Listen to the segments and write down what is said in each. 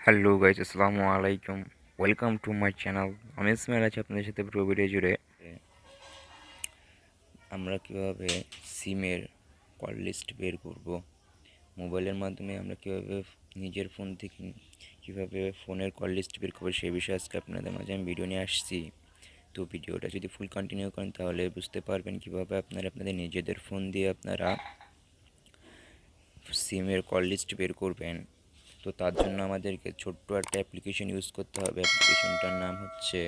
Hello guys, আসসালামু আলাইকুম। Welcome to my channel. আমি ইসমাইল আছি আপনাদের সাথে পুরো ভিডিও জুড়ে। আমরা কিভাবে সিমের কল লিস্ট বের করব, মোবাইলের মাধ্যমে আমরা কিভাবে নিজের ফোন থেকে কিভাবে ফোনের কল লিস্ট বের করবো সেই বিষয়ে আজকে আপনাদের মাঝে আমি ভিডিও নিয়ে আসছি। তো ভিডিওটা যদি ফুল কন্টিনিউ করেন তাহলে বুঝতে পারবেন কিভাবে আপনারা আপনাদের নিজেদের ফোন দিয়ে আপনারা সিমের কল লিস্ট বের করবেন। তো তার জন্য আমাদেরকে ছোট্ট একটা অ্যাপ্লিকেশন ইউজ করতে হবে। অ্যাপ্লিকেশনটার নাম হচ্ছে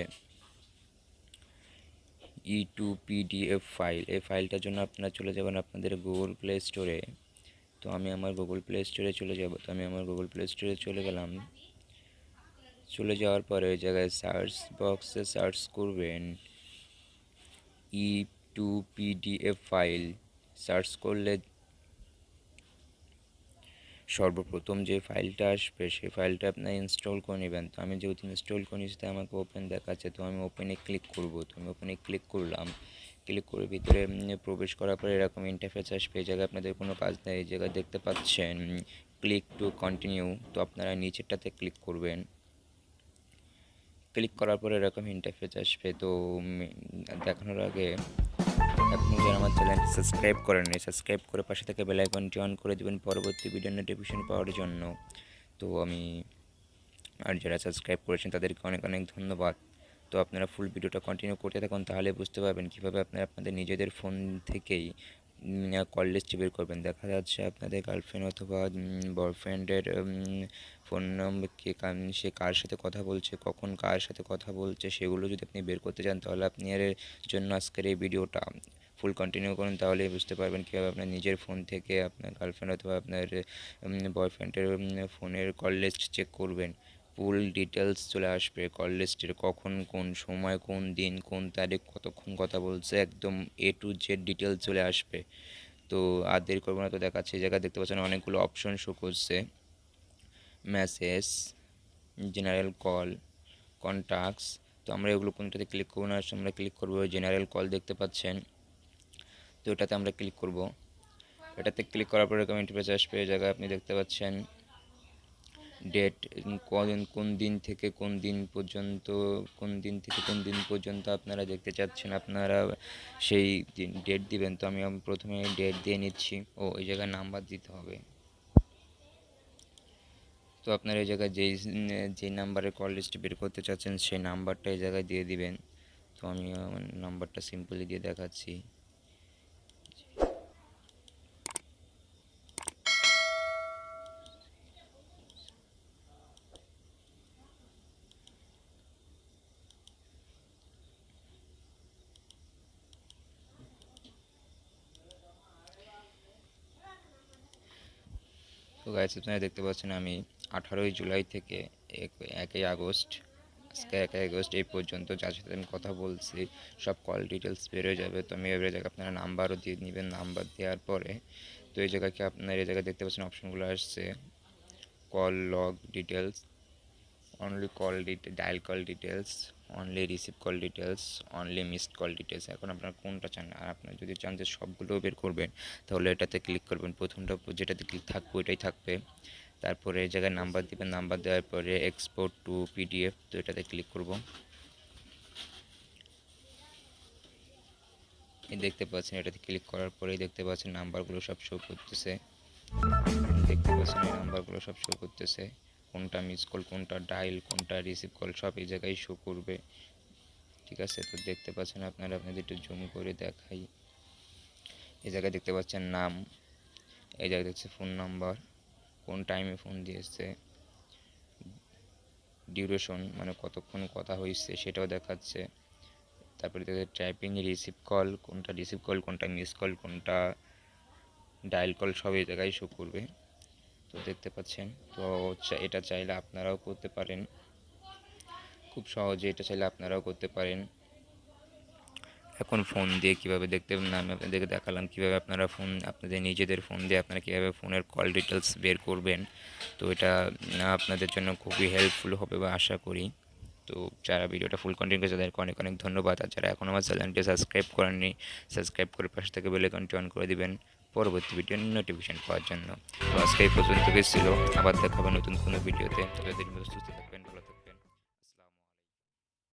E2PDF ফাইল। এই ফাইলটার জন্য আপনারা চলে যাবেন আপনাদের গুগল প্লে স্টোরে। তো আমি আমার গুগল প্লে স্টোরে চলে যাব। তো আমি আমার গুগল প্লে স্টোরে চলে গেলাম। চলে যাওয়ার পরে ওই জায়গায় সার্চ বক্সে সার্চ করবেন E2PDF ফাইল। সার্চ করলে সর্বপ্রথম যে ফাইলটা আসবে সেই ফাইলটা আপনার ইনস্টল করে নেবেন। তো আমি যেহেতু ইনস্টল করে নিয়েছি আমাকে ওপেন দেখাচ্ছে, তো আমি ওপেনে ক্লিক করব। তো আমি ওপেনে ক্লিক করলাম। ক্লিক করে ভিতরে প্রবেশ করার পরে এরকম ইন্টারফেস আসবে। এই জায়গায় আপনাদের কোনো কাজ নেই। এই জায়গায় দেখতে পাচ্ছেন ক্লিক টু কন্টিনিউ। তো আপনারা নিচেরটাতে ক্লিক করবেন। ক্লিক করার পরে এরকম ইন্টারফেস আসবে। তো দেখানোর আগে আপনি যারা আমার চ্যানেলটি সাবস্ক্রাইব করেননি, সাবস্ক্রাইব করে পাশে থেকে বেল আইকনটি অন করে দেবেন পরবর্তী ভিডিও নোটিফিকেশন পাওয়ার জন্য। তো আর যারা সাবস্ক্রাইব করেছেন তাদেরকে অনেক অনেক ধন্যবাদ। তো আপনারা ফুল ভিডিওটা কন্টিনিউ করতে থাকুন, তাহলে বুঝতে পারবেন কীভাবে আপনারা আপনাদের নিজেদের ফোন থেকেই কল লিস্ট বের করবেন। দেখা যাচ্ছে আপনাদের গার্লফ্রেন্ড অথবা বয়ফ্রেন্ডের ফোন নম্বর সে কার সাথে কথা বলছে, কখন কার সাথে কথা বলছে, সেগুলো যদি আপনি বের করতে চান তাহলে আপনি এর জন্য আজকের এই ভিডিওটা ফুল কন্টিনিউ করুন, তাহলেই বুঝতে পারবেন কীভাবে আপনার নিজের ফোন থেকে আপনার গার্লফ্রেন্ড অথবা আপনার বয়ফ্রেন্ডের ফোনের কল লিস্ট চেক করবেন। ফুল ডিটেলস চলে আসবে কল লিস্টের, কখন কোন সময় কোন দিন কোন তারিখ কতক্ষণ কথা বলছে, একদম A to Z ডিটেলস চলে আসবে। তো আর দেরি করবো না, তো দেখাচ্ছে এই জায়গায় দেখতে পাচ্ছেন অনেকগুলো অপশন শো করছে। Message, general call, contacts. তো আমরা এগুলো কোনটাতে ক্লিক করবো না, আমরা ক্লিক করবো জেনারেল কল দেখতে পাচ্ছেন। তো এটাতে আমরা ক্লিক করব। এটাতে ক্লিক করার পরে এরকম ইন্টারফেস আসবে। এই জায়গায় আপনি দেখতে পাচ্ছেন ডেট, কোন দিন থেকে কোন দিন পর্যন্ত, কোন দিন পর্যন্ত আপনারা দেখতে চাচ্ছেন, আপনারা সেই দিন ডেট দিবেন। তো আমি প্রথমে ডেট দিয়ে নিচ্ছি। এই জায়গায় নাম্বার দিতে হবে। তো আপনারা এই জায়গায় যেই নাম্বারে কল লিস্ট বের করতে চাচ্ছেন সেই নাম্বারটা এই জায়গায় দিয়ে দিবেন। তো আমি আমার নাম্বারটা সিম্পলি দিয়ে দেখাচ্ছি। তো গাইস, আপনারা দেখতে পাচ্ছেন আমি 18ই জুলাই থেকে 1ই আগস্ট, আজকে 1ই আগস্ট এই পর্যন্ত যার সাথে আমি কথা বলছি সব কল ডিটেলস বেরোয় যাবে। তো আমি এবারে জায়গায় আপনারা নাম্বারও দিয়ে নেবেন। নাম্বার দেওয়ার পরে তো এই জায়গায় কি আপনার এই জায়গায় দেখতে পাচ্ছেন অপশনগুলো আসছে call log details, only call dial call details, only receive call details, only missed call details. এখন আপনারা কোনটা চান, আর আপনারা যদি চান যে সবগুলো বের করবেন তাহলে এটাতে ক্লিক করবেন। প্রথমটা যেটাতে ক্লিক থাকবে ওইটাই থাকবে। তারপরে এই জায়গায় নাম্বার দিবেন। নাম্বার দেওয়ার পরে এক্সপোর্ট টু PDF, তো এটাতে ক্লিক করব। এই দেখতে পাচ্ছেন এটাতে ক্লিক করার পরেই দেখতে পাচ্ছেন নাম্বারগুলো সব শো করতেছে। দেখতে পাচ্ছেন এই নাম্বারগুলো সব শো করতেছে, কোনটা মিস কল, কোনটা ডায়াল, কোনটা রিসিভ কল, সব এই জায়গায় শো করবে। ঠিক আছে, তো দেখতে পাচ্ছেন আপনারা, আপনাদের একটু জুম করে দেখাই। এই জায়গায় দেখতে পাচ্ছেন নাম, এই জায়গায় দেখছে ফোন নাম্বার, কোন টাইমে ফোন দিয়েছে, ডিউরেশন মানে কতক্ষণ কথা হয়েছে সেটাও দেখাচ্ছে। তারপরে দেখে টাইপিং, রিসিভ কল, কোনটা রিসিভ কল, কোনটা মিস কল, কোনটা ডায়াল কল, সব এই জায়গায় শো করবে। তো দেখতে পাচ্ছেন। তো এটা চাইলে আপনারাও করতে পারেন, খুব সহজে এটা চাইলে আপনারাও করতে পারেন। এখন ফোন দিয়ে কীভাবে দেখতে না, আমি আপনাদেরকে দেখালাম কীভাবে আপনারা আপনাদের নিজেদের ফোন দিয়ে আপনারা কীভাবে ফোনের কল ডিটেলস বের করবেন। তো এটা আপনাদের জন্য খুবই হেল্পফুল হবে বা আশা করি। তো যারা ভিডিওটা ফুল কন্টিনিউ করেছে তাদেরকে অনেক অনেক ধন্যবাদ। আর যারা এখন আমার চ্যানেলটি সাবস্ক্রাইব করেননি, সাবস্ক্রাইব করে পাশে থেকে বেল আইকনটি অন করে দিবেন পরবর্তী ভিডিওর নোটিফিকেশন পাওয়ার জন্য। তো আজকে এই পর্যন্ত ছিল, আবার দেখা হবে নতুন কোনো ভিডিওতে। ততদিন সুস্থ থাকবেন, ভালো থাকবেন।